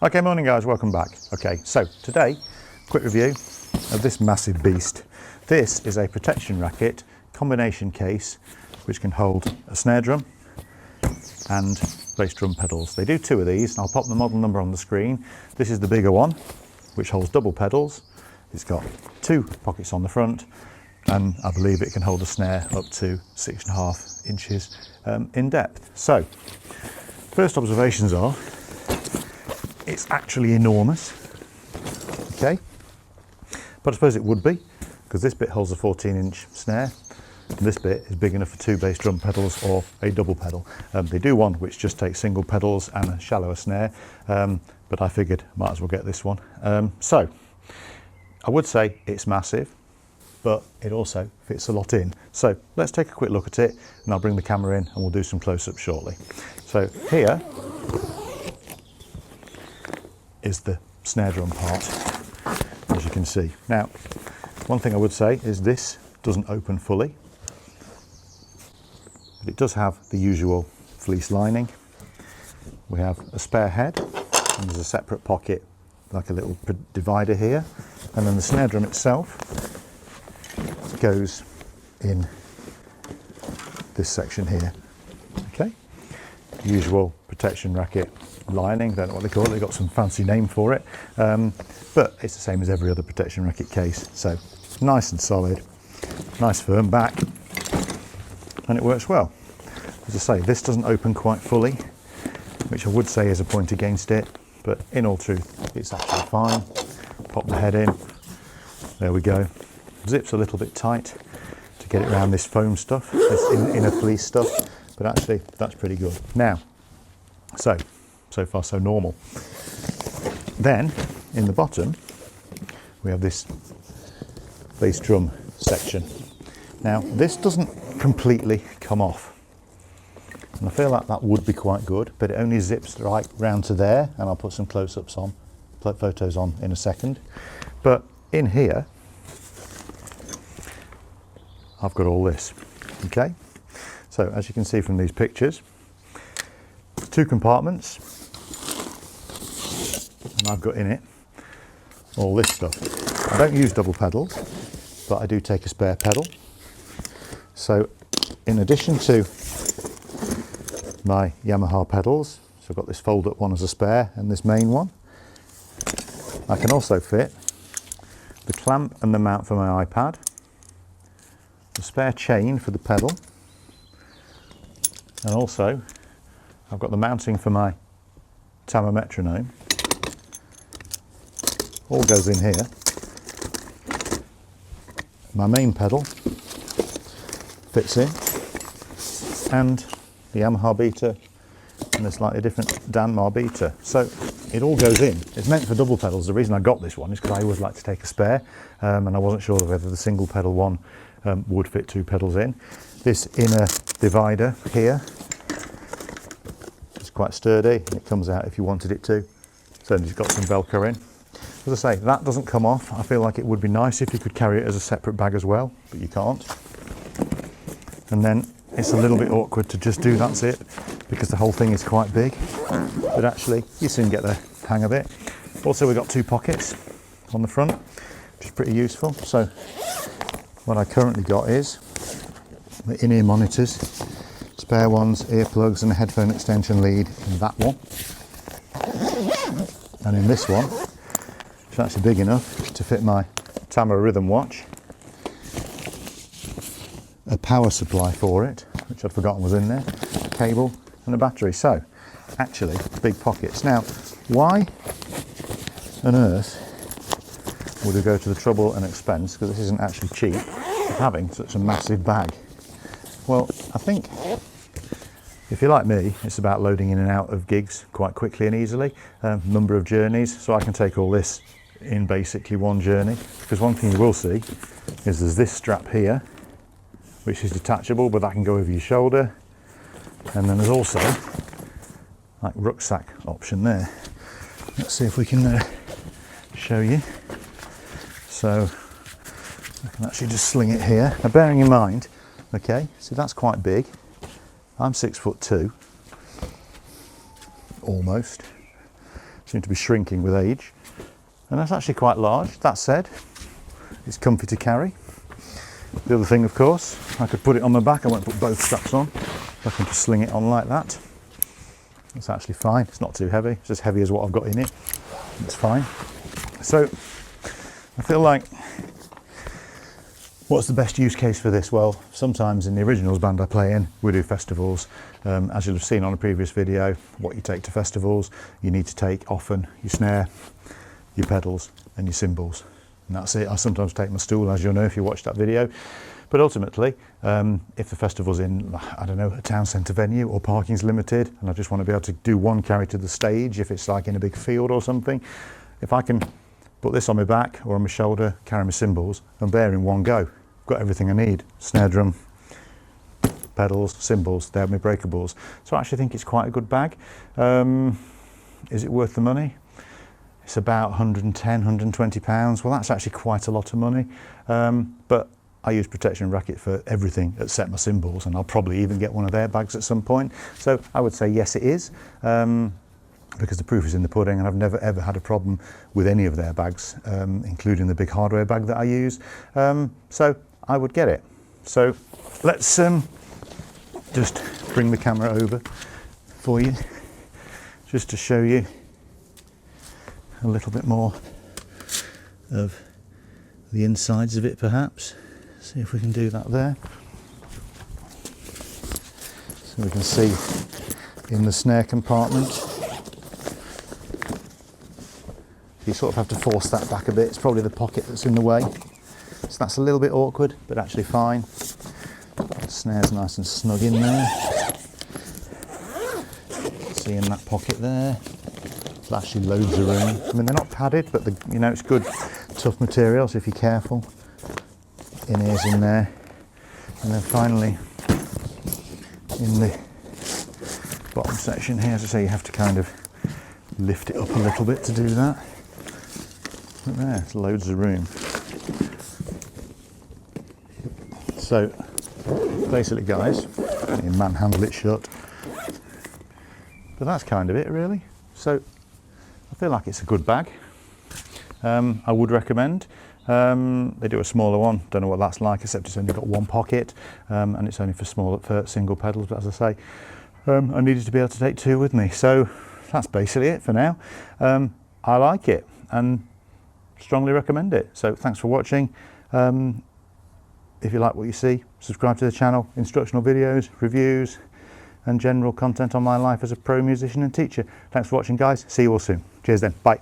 Okay, morning guys, welcome back. Okay, so today, quick review of this massive beast. This is a Protection Racket combination case which can hold a snare drum and bass drum pedals. They do two of these, and I'll pop the model number on the screen. This is the bigger one, which holds double pedals. It's got two pockets on the front, and I believe it can hold a snare up to 6.5 inches in depth. So, first observations are, it's actually enormous, okay? But I suppose it would be, because this bit holds a 14-inch snare, and this bit is big enough for two bass drum pedals or a double pedal. They do one which just takes single pedals and a shallower snare, but I figured might as well get this one. So, I would say it's massive, but it also fits a lot in. So let's take a quick look at it, and I'll bring the camera in and we'll do some close-ups shortly. So here is the snare drum part, as you can see. Now, one thing I would say is this doesn't open fully, but it does have the usual fleece lining. We have a spare head, and there's a separate pocket, like a little divider here, and then the snare drum itself goes in this section here. Okay, usual Protection Racket lining, don't know what they call it, they've got some fancy name for it, but it's the same as every other Protection Racket case. So nice and solid, nice firm back, and it works well. As I say, this doesn't open quite fully, which I would say is a point against it, but in all truth it's actually fine. Pop the head in, there we go. Zips a little bit tight to get it around this foam stuff, this inner fleece stuff, but actually that's pretty good. Now, so far so normal. Then in the bottom we have this bass drum section. Now this doesn't completely come off, and I feel like that would be quite good, but it only zips right round to there, and I'll put some close-ups on, photos on in a second. But in here I've got all this, okay? So as you can see from these pictures, two compartments, and I've got in it all this stuff. I don't use double pedals, but I do take a spare pedal. So in addition to my Yamaha pedals, so I've got this fold-up one as a spare and this main one, I can also fit the clamp and the mount for my iPad, the spare chain for the pedal, and also I've got the mounting for my Tama metronome. All goes in here. My main pedal fits in, and the Yamaha beater and a slightly different Danmar beater. So it all goes in. It's meant for double pedals. The reason I got this one is because I always like to take a spare, and I wasn't sure whether the single pedal one would fit two pedals in. This inner divider here is quite sturdy, and it comes out if you wanted it to. So it's got some Velcro in. As I say, that doesn't come off. I feel like it would be nice if you could carry it as a separate bag as well, but you can't. And then it's a little bit awkward to just do that zip, because the whole thing is quite big, but actually you soon get the hang of it. Also, we've got two pockets on the front, which is pretty useful. So what I currently got is the in-ear monitors, spare ones, earplugs, and a headphone extension lead in that one. And in this one, which is actually big enough to fit my Tama rhythm watch, a power supply for it, which I'd forgotten was in there, a cable and a battery. So actually big pockets. Now, why on earth would we go to the trouble and expense, because this isn't actually cheap, of having such a massive bag? Well, I think if you're like me, it's about loading in and out of gigs quite quickly and easily, number of journeys, so I can take all this in basically one journey. Because one thing you will see is there's this strap here, which is detachable, but that can go over your shoulder, and then there's also like rucksack option there. Let's see if we can show you. So I can actually just sling it here. Now, bearing in mind, okay, so that's quite big. I'm 6'2", almost. seem to be shrinking with age. And that's actually quite large. That said, it's comfy to carry. The other thing, of course, I could put it on my back. I won't put both straps on. I can just sling it on like that. It's actually fine. It's not too heavy. It's as heavy as what I've got in it. It's fine. So I feel like, what's the best use case for this? Well, sometimes in the originals band I play in, we do festivals. As you'll have seen on a previous video, what you take to festivals, you need to take often your snare, your pedals and your cymbals. And that's it. I sometimes take my stool, as you'll know if you watch that video. But ultimately, if the festival's in, I don't know, a town centre venue or parking's limited, and I just want to be able to do one carry to the stage, if it's like in a big field or something, if I can put this on my back or on my shoulder, carry my cymbals, and there in one go, I've got everything I need. Snare drum, pedals, cymbals, they're my breakables. So I actually think it's quite a good bag. Is it worth the money? It's about 110, 120 pounds. Well, that's actually quite a lot of money. But I use Protection Racket for everything except my cymbals, and I'll probably even get one of their bags at some point. So I would say yes, it is, because the proof is in the pudding, and I've never ever had a problem with any of their bags, including the big hardware bag that I use. So I would get it. So let's just bring the camera over for you, just to show you a little bit more of the insides of it, perhaps. See if we can do that there. So we can see in the snare compartment. You sort of have to force that back a bit. It's probably the pocket that's in the way. So that's a little bit awkward, but actually fine. The snare's nice and snug in there. See in that pocket there. There's actually loads of room. I mean, they're not padded, but you know, it's good, tough material, so if you're careful. In-ears in there. And then finally, in the bottom section here, as I say, you have to kind of lift it up a little bit to do that. Look there, there's loads of room. So, basically guys, you manhandle it shut. But that's kind of it really. So, I feel like it's a good bag. I would recommend. They do a smaller one, don't know what that's like, except it's only got one pocket, and it's only for single pedals, but as I say, I needed to be able to take two with me. So that's basically it for now. I like it and strongly recommend it. So thanks for watching. If you like what you see, subscribe to the channel. Instructional videos, reviews and general content on my life as a pro musician and teacher. Thanks for watching guys, see you all soon. Cheers then, bye.